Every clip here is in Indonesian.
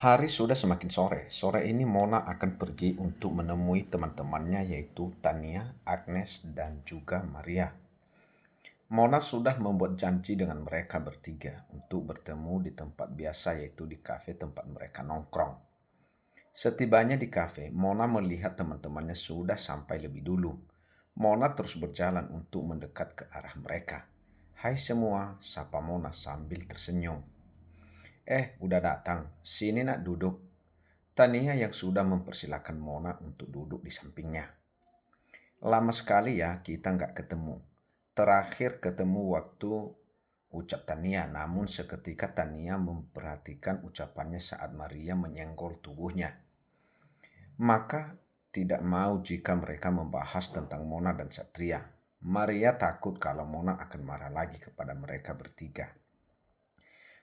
Hari sudah semakin sore. Sore ini Mona akan pergi untuk menemui teman-temannya yaitu Tania, Agnes, dan juga Maria. Mona sudah membuat janji dengan mereka bertiga untuk bertemu di tempat biasa yaitu di kafe tempat mereka nongkrong. Setibanya di kafe, Mona melihat teman-temannya sudah sampai lebih dulu. Mona terus berjalan untuk mendekat ke arah mereka. "Hai semua," sapa Mona sambil tersenyum. Udah datang. Sini nak duduk." Tania yang sudah mempersilahkan Mona untuk duduk di sampingnya. "Lama sekali ya kita nggak ketemu. Terakhir ketemu waktu," ucap Tania, namun seketika Tania memperhatikan ucapannya saat Maria menyenggol tubuhnya. Maka tidak mau jika mereka membahas tentang Mona dan Satria. Maria takut kalau Mona akan marah lagi kepada mereka bertiga.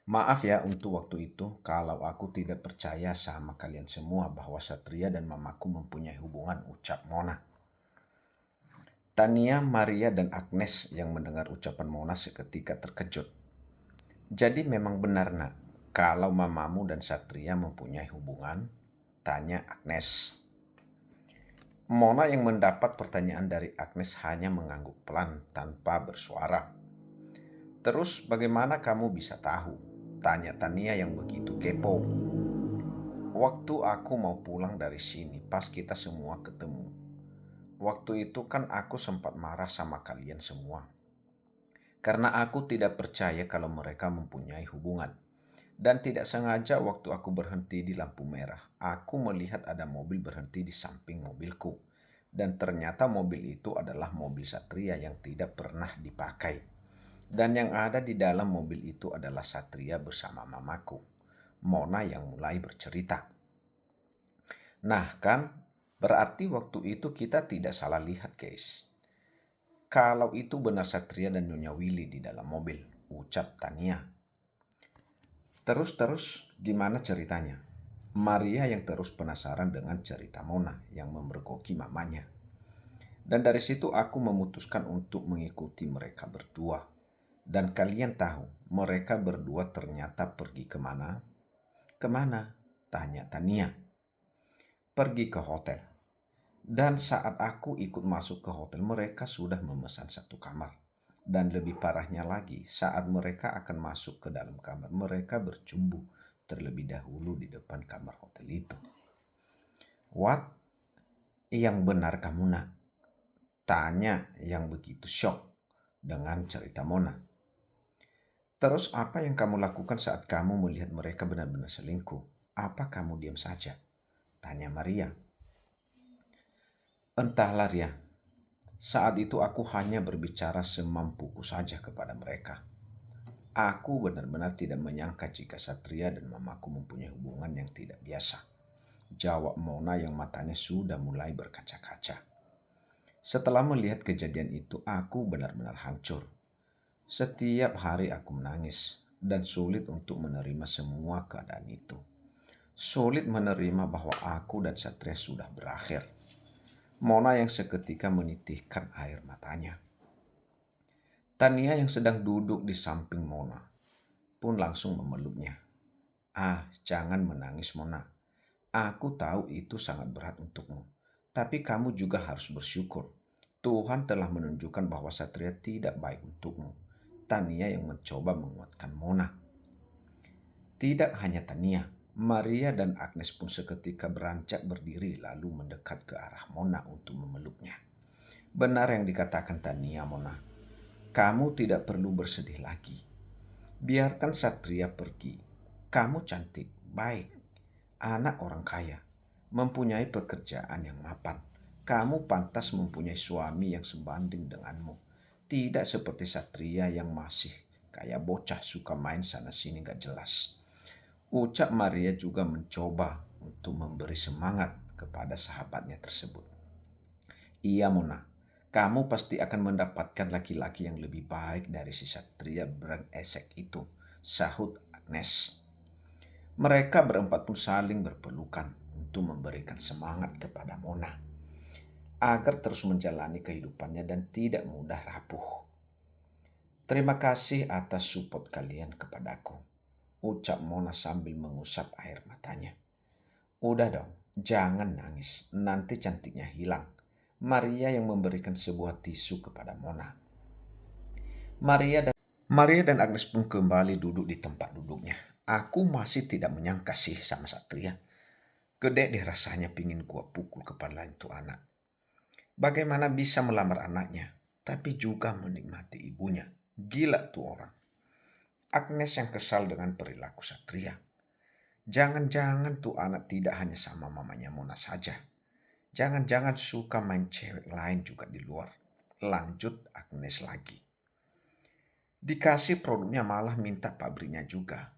"Maaf ya untuk waktu itu kalau aku tidak percaya sama kalian semua bahwa Satria dan mamaku mempunyai hubungan," ucap Mona. Tania, Maria, dan Agnes yang mendengar ucapan Mona seketika terkejut. "Jadi memang benar nak, kalau mamamu dan Satria mempunyai hubungan?" tanya Agnes. Mona yang mendapat pertanyaan dari Agnes hanya mengangguk pelan tanpa bersuara. "Terus bagaimana kamu bisa tahu?" tanya Tania yang begitu kepo. "Waktu aku mau pulang dari sini pas kita semua ketemu. Waktu itu kan aku sempat marah sama kalian semua. Karena aku tidak percaya kalau mereka mempunyai hubungan. Dan tidak sengaja waktu aku berhenti di lampu merah, aku melihat ada mobil berhenti di samping mobilku. Dan ternyata mobil itu adalah mobil Satria yang tidak pernah dipakai. Dan yang ada di dalam mobil itu adalah Satria bersama mamaku." Mona yang mulai bercerita. "Nah kan, berarti waktu itu kita tidak salah lihat guys. Kalau itu benar Satria dan Nyonya Willy di dalam mobil," ucap Tania. "Terus gimana ceritanya?" Maria yang terus penasaran dengan cerita Mona yang memergoki mamanya. "Dan dari situ aku memutuskan untuk mengikuti mereka berdua. Dan kalian tahu, mereka berdua ternyata pergi kemana?" "Kemana?" tanya Tania. "Pergi ke hotel. Dan saat aku ikut masuk ke hotel, mereka sudah memesan satu kamar. Dan lebih parahnya lagi, saat mereka akan masuk ke dalam kamar, mereka bercumbu terlebih dahulu di depan kamar hotel itu." "What? Yang benar kamu nak?" tanya yang begitu shock dengan cerita Mona. "Terus apa yang kamu lakukan saat kamu melihat mereka benar-benar selingkuh? Apa kamu diam saja?" tanya Maria. "Entahlah Ria, saat itu aku hanya berbicara semampuku saja kepada mereka. Aku benar-benar tidak menyangka jika Satria dan mamaku mempunyai hubungan yang tidak biasa," jawab Mona yang matanya sudah mulai berkaca-kaca. "Setelah melihat kejadian itu, aku benar-benar hancur. Setiap hari aku menangis dan sulit untuk menerima semua keadaan itu. Sulit menerima bahwa aku dan Satria sudah berakhir." Mona yang seketika menitikkan air matanya. Tania yang sedang duduk di samping Mona pun langsung memeluknya. "Ah, jangan menangis Mona. Aku tahu itu sangat berat untukmu. Tapi kamu juga harus bersyukur. Tuhan telah menunjukkan bahwa Satria tidak baik untukmu." Tania yang mencoba menguatkan Mona. Tidak hanya Tania, Maria dan Agnes pun seketika beranjak berdiri lalu mendekat ke arah Mona untuk memeluknya. "Benar yang dikatakan Tania, Mona. Kamu tidak perlu bersedih lagi. Biarkan Satria pergi. Kamu cantik, baik, anak orang kaya, mempunyai pekerjaan yang mapan. Kamu pantas mempunyai suami yang sebanding denganmu. Tidak seperti Satria yang masih kayak bocah suka main sana sini gak jelas," ucap Maria juga mencoba untuk memberi semangat kepada sahabatnya tersebut. "Iya Mona, kamu pasti akan mendapatkan laki-laki yang lebih baik dari si Satria brengsek itu," sahut Agnes. Mereka berempat pun saling berpelukan untuk memberikan semangat kepada Mona agar terus menjalani kehidupannya dan tidak mudah rapuh. "Terima kasih atas support kalian kepadaku. ucap Mona sambil mengusap air matanya. Udah dong, jangan nangis, nanti cantiknya hilang. Maria yang memberikan sebuah tisu kepada Mona. Maria dan Agnes pun kembali duduk di tempat duduknya. Aku masih tidak menyangka sih sama Satria. Gede deh rasanya pingin gua pukul kepala itu anak. Bagaimana bisa melamar anaknya, tapi juga menikmati ibunya. Gila tuh orang. Agnes yang kesal dengan perilaku Satria. Jangan-jangan tuh anak tidak hanya sama mamanya Mona saja. Jangan-jangan suka main cewek lain juga di luar. Lanjut Agnes lagi. Dikasih produknya malah minta pabriknya juga.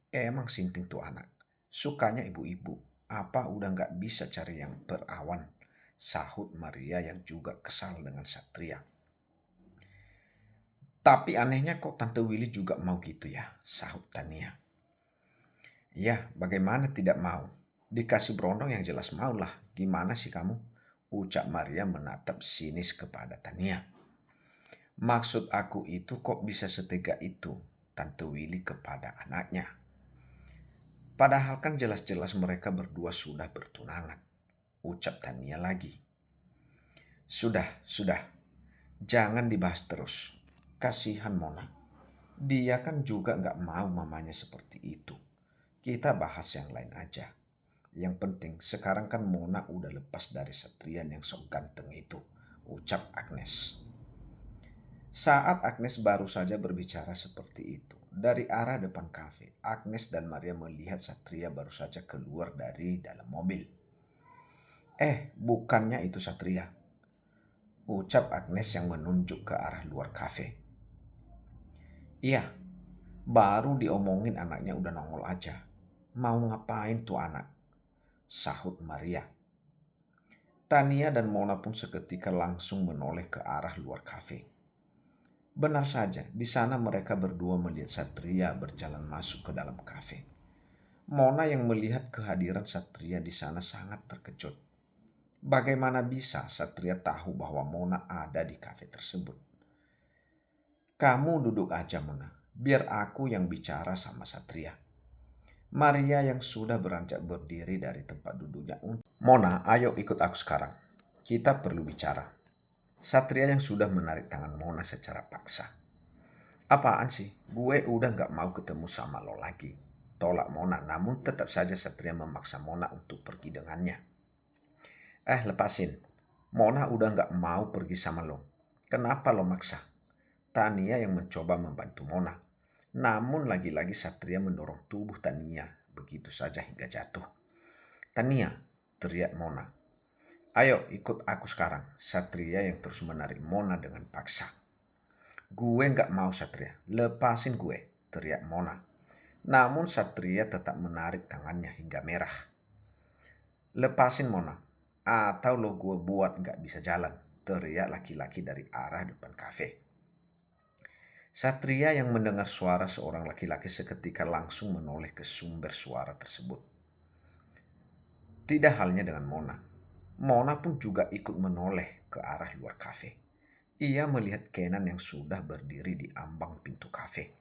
Emang sinting tuh anak. Sukanya ibu-ibu. Apa udah gak bisa cari yang perawan? Sahut Maria yang juga kesal dengan Satria. Tapi anehnya kok Tante Willy juga mau gitu ya, sahut Tania. Ya, bagaimana tidak mau? Dikasih berondong yang jelas maulah. Gimana sih kamu? Ucap Maria menatap sinis kepada Tania. Maksud aku itu kok bisa setega itu, Tante Willy kepada anaknya. Padahal kan jelas-jelas mereka berdua sudah bertunangan. Ucap Tania lagi. Sudah. Jangan dibahas terus. Kasihan Mona. Dia kan juga gak mau mamanya seperti itu. Kita bahas yang lain aja. Yang penting sekarang kan Mona udah lepas dari Satrian yang sok ganteng itu. Ucap Agnes. Saat Agnes baru saja berbicara seperti itu, dari arah depan kafe, Agnes dan Maria melihat Satria baru saja keluar dari dalam mobil. Bukannya itu Satria, ucap Agnes yang menunjuk ke arah luar kafe. Iya, baru diomongin anaknya udah nongol aja. Mau ngapain tuh anak? Sahut Maria. Tania dan Mona pun seketika langsung menoleh ke arah luar kafe. Benar saja, di sana mereka berdua melihat Satria berjalan masuk ke dalam kafe. Mona yang melihat kehadiran Satria di sana sangat terkejut. Bagaimana bisa Satria tahu bahwa Mona ada di kafe tersebut? Kamu duduk aja Mona, biar aku yang bicara sama Satria. Maria yang sudah beranjak berdiri dari tempat duduknya. Mona, ayo ikut aku sekarang. Kita perlu bicara. Satria yang sudah menarik tangan Mona secara paksa. Apaan sih? Gue udah gak mau ketemu sama lo lagi. Tolak Mona, namun tetap saja Satria memaksa Mona untuk pergi dengannya. Lepasin. Mona udah gak mau pergi sama lo. Kenapa lo maksa? Tania yang mencoba membantu Mona. Namun lagi-lagi Satria mendorong tubuh Tania begitu saja hingga jatuh. Tania, teriak Mona. Ayo ikut aku sekarang. Satria yang terus menarik Mona dengan paksa. Gue gak mau Satria, lepasin gue, teriak Mona. Namun Satria tetap menarik tangannya hingga merah. Lepasin Mona, atau lo gue buat gak bisa jalan, teriak laki-laki dari arah depan kafe. Satria yang mendengar suara seorang laki-laki seketika langsung menoleh ke sumber suara tersebut. Tidak halnya dengan Mona. Mona pun juga ikut menoleh ke arah luar kafe. Ia melihat Kenan yang sudah berdiri di ambang pintu kafe.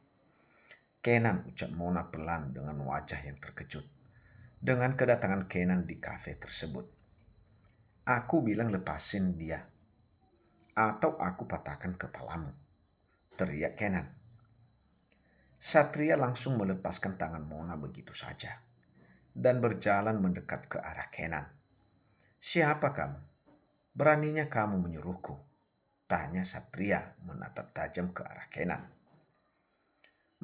Kenan, ucap Mona pelan dengan wajah yang terkejut. Dengan kedatangan Kenan di kafe tersebut. Aku bilang lepasin dia. Atau aku patahkan kepalamu, teriak Kenan. Satria langsung melepaskan tangan Mona begitu saja. Dan berjalan mendekat ke arah Kenan. Siapa kamu? Beraninya kamu menyuruhku? Tanya Satria menatap tajam ke arah Kenan.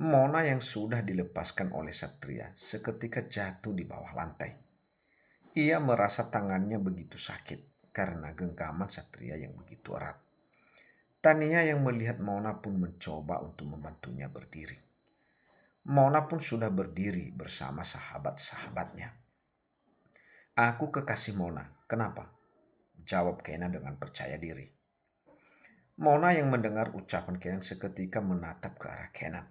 Mona yang sudah dilepaskan oleh Satria seketika jatuh di bawah lantai. Ia merasa tangannya begitu sakit karena genggaman Satria yang begitu erat. Tania yang melihat Mona pun mencoba untuk membantunya berdiri. Mona pun sudah berdiri bersama sahabat-sahabatnya. Aku kekasih Mona, kenapa? Jawab Kenan dengan percaya diri. Mona yang mendengar ucapan Kenan seketika menatap ke arah Kenan.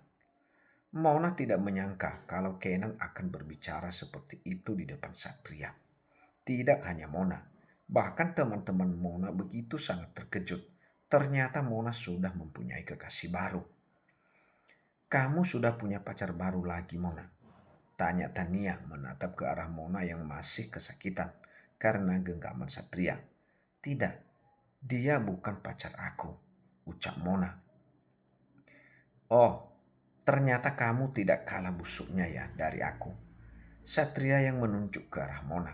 Mona tidak menyangka kalau Kenan akan berbicara seperti itu di depan Satria. Tidak hanya Mona, bahkan teman-teman Mona begitu sangat terkejut. Ternyata Mona sudah mempunyai kekasih baru. Kamu sudah punya pacar baru lagi Mona, Tanya Tania menatap ke arah Mona yang masih kesakitan karena genggaman Satria. Tidak, dia bukan pacar aku, ucap Mona. Oh, ternyata kamu tidak kalah busuknya ya dari aku. Satria yang menunjuk ke arah Mona.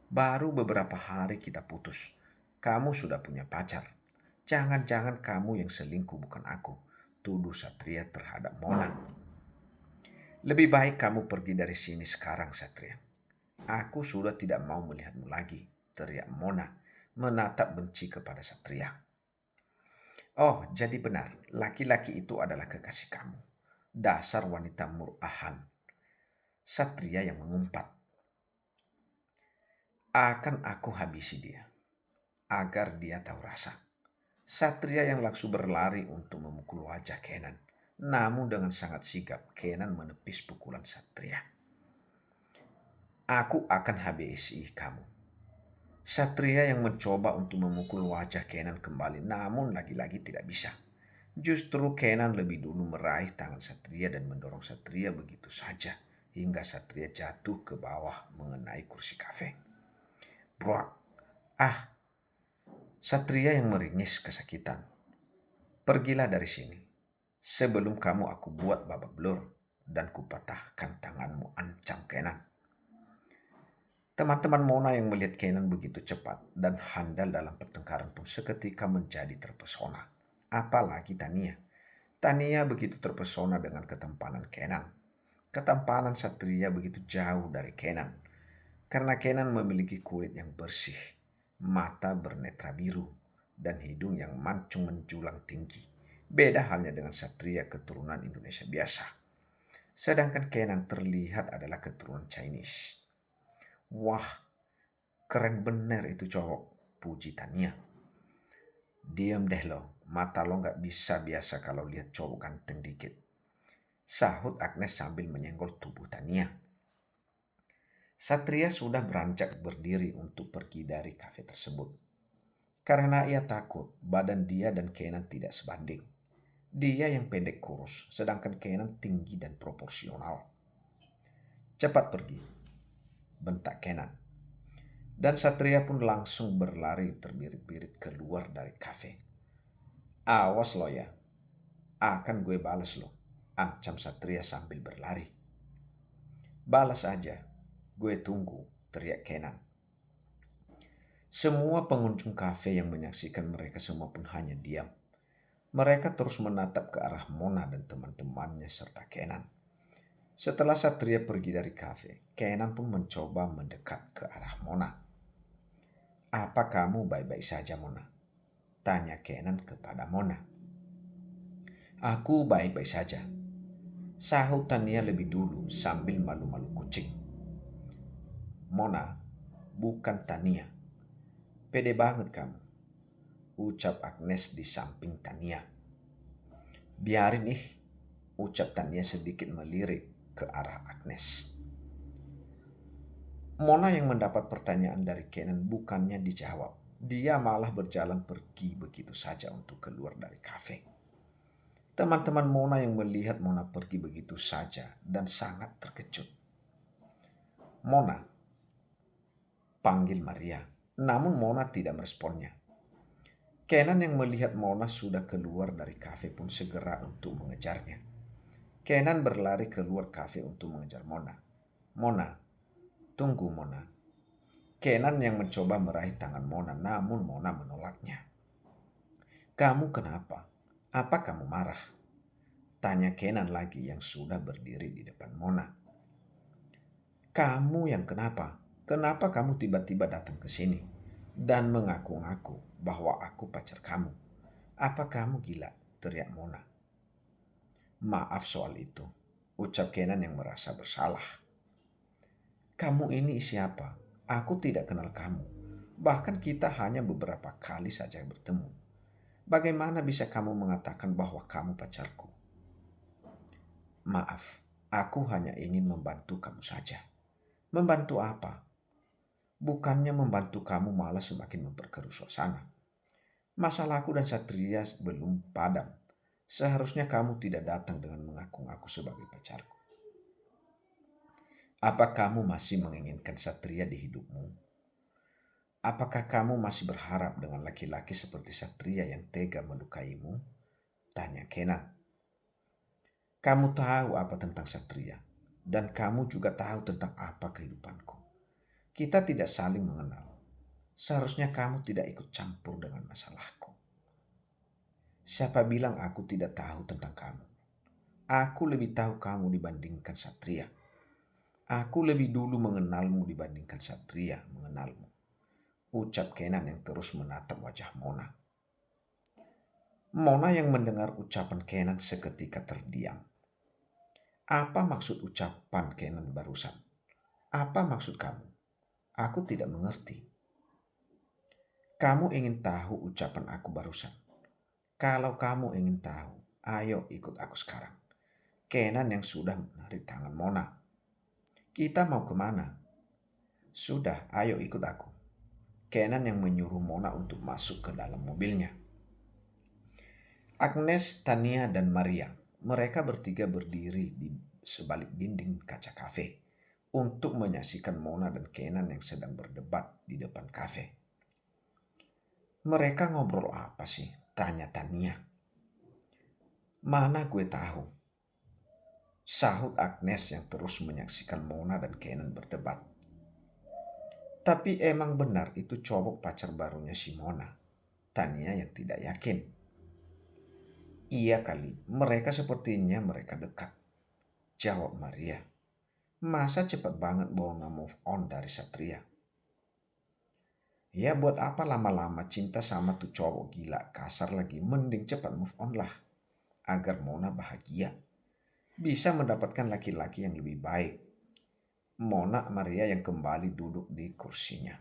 Baru beberapa hari kita putus. Kamu sudah punya pacar. Jangan-jangan kamu yang selingkuh bukan aku, tuduh Satria terhadap Mona. Lebih baik kamu pergi dari sini sekarang, Satria. Aku sudah tidak mau melihatmu lagi, teriak Mona, menatap benci kepada Satria. Oh, jadi benar, laki-laki itu adalah kekasih kamu. Dasar wanita murahan. Satria yang mengumpat. Akan aku habisi dia, agar dia tahu rasa. Satria yang langsung berlari untuk memukul wajah Kenan. Namun dengan sangat sigap, Kenan menepis pukulan Satria. Aku akan habisi kamu. Satria yang mencoba untuk memukul wajah Kenan kembali, namun lagi-lagi tidak bisa. Justru Kenan lebih dulu meraih tangan Satria dan mendorong Satria begitu saja, hingga Satria jatuh ke bawah mengenai kursi kafe. Bruak! Ah! Satria yang meringis kesakitan. Pergilah dari sini, sebelum kamu aku buat babak belur dan kupatahkan tanganmu, ancam Kenan. Teman-teman Mona yang melihat Kenan begitu cepat dan handal dalam pertengkaran pun seketika menjadi terpesona. Apalagi Tania. Tania begitu terpesona dengan ketampanan Kenan. Ketampanan Satria begitu jauh dari Kenan. Karena Kenan memiliki kulit yang bersih, mata bernetra biru, dan hidung yang mancung menjulang tinggi. Beda halnya dengan Satria keturunan Indonesia biasa. Sedangkan Kenan terlihat adalah keturunan Chinese. Wah, keren bener itu cowok, puji Tania. Diam deh lo, mata lo gak bisa biasa kalau lihat cowok ganteng dikit, sahut Agnes sambil menyenggol tubuh Tania. Satria sudah beranjak berdiri untuk pergi dari kafe tersebut. Karena ia takut badan dia dan Kenan tidak sebanding. Dia yang pendek kurus, sedangkan Kenan tinggi dan proporsional. Cepat pergi, bentak Kenan. Dan Satria pun langsung berlari terbirit-birit keluar dari kafe. Awas lo ya, akan gue balas lo, ancam Satria sambil berlari. Balas aja, gue tunggu, teriak Kenan. Semua pengunjung kafe yang menyaksikan mereka semua pun hanya diam. Mereka terus menatap ke arah Mona dan teman-temannya serta Kenan. Setelah Satria pergi dari kafe, Kenan pun mencoba mendekat ke arah Mona. Apa kamu baik-baik saja, Mona? Tanya Kenan kepada Mona. Aku baik-baik saja, sahut Tania lebih dulu sambil malu-malu kucing. Mona, bukan Tania. Pede banget kamu, ucap Agnes di samping Tania. Biarin ih, ucap Tania sedikit melirik ke arah Agnes. Mona yang mendapat pertanyaan dari Kenan bukannya dijawab. Dia malah berjalan pergi begitu saja untuk keluar dari kafe. Teman-teman Mona yang melihat Mona pergi begitu saja dan sangat terkejut. Mona, panggil Maria. Namun Mona tidak meresponnya. Kenan yang melihat Mona sudah keluar dari kafe pun segera untuk mengejarnya. Kenan berlari keluar kafe untuk mengejar Mona. Mona, tunggu Mona. Kenan yang mencoba meraih tangan Mona, namun Mona menolaknya. Kamu kenapa? Apa kamu marah? Tanya Kenan lagi yang sudah berdiri di depan Mona. Kamu yang kenapa? Kenapa kamu tiba-tiba datang ke sini dan mengaku-ngaku bahwa aku pacar kamu? Apa kamu gila? Teriak Mona. Maaf soal itu, ucap Kenan yang merasa bersalah. Kamu ini siapa? Aku tidak kenal kamu. Bahkan kita hanya beberapa kali saja bertemu. Bagaimana bisa kamu mengatakan bahwa kamu pacarku? Maaf, aku hanya ingin membantu kamu saja. Membantu apa? Bukannya membantu kamu malah semakin memperkeruh suasana. Masalahku dan Satria belum padam. Seharusnya kamu tidak datang dengan mengaku-ngaku sebagai pacarku. Apa kamu masih menginginkan Satria di hidupmu? Apakah kamu masih berharap dengan laki-laki seperti Satria yang tega melukaimu? Tanya Kenan. Kamu tahu apa tentang Satria, dan kamu juga tahu tentang apa kehidupanku. Kita tidak saling mengenal. Seharusnya kamu tidak ikut campur dengan masalahku. Siapa bilang aku tidak tahu tentang kamu? Aku lebih tahu kamu dibandingkan Satria. Aku lebih dulu mengenalmu dibandingkan Satria mengenalmu. Ucap Kenan yang terus menatap wajah Mona. Mona yang mendengar ucapan Kenan seketika terdiam. Apa maksud ucapan Kenan barusan? Apa maksud kamu? Aku tidak mengerti. Kamu ingin tahu ucapan aku barusan? Kalau kamu ingin tahu, ayo ikut aku sekarang. Kenan yang sudah menarik tangan Mona. Kita mau kemana? Sudah, ayo ikut aku. Kenan yang menyuruh Mona untuk masuk ke dalam mobilnya. Agnes, Tania, dan Maria. Mereka bertiga berdiri di sebalik dinding kaca kafe untuk menyaksikan Mona dan Kenan yang sedang berdebat di depan kafe. Mereka ngobrol apa sih? Tanya Tania. Mana gue tahu, sahut Agnes yang terus menyaksikan Mona dan Kenan berdebat. Tapi emang benar itu cowok pacar barunya si Mona? Tania yang tidak yakin. Iya kali, mereka sepertinya mereka dekat, jawab Maria. Masa cepat banget Mona move on dari Satria? Ya buat apa lama-lama cinta sama tuh cowok gila kasar lagi, mending cepat move on lah. Agar Mona bahagia, bisa mendapatkan laki-laki yang lebih baik. Mona Maria yang kembali duduk di kursinya.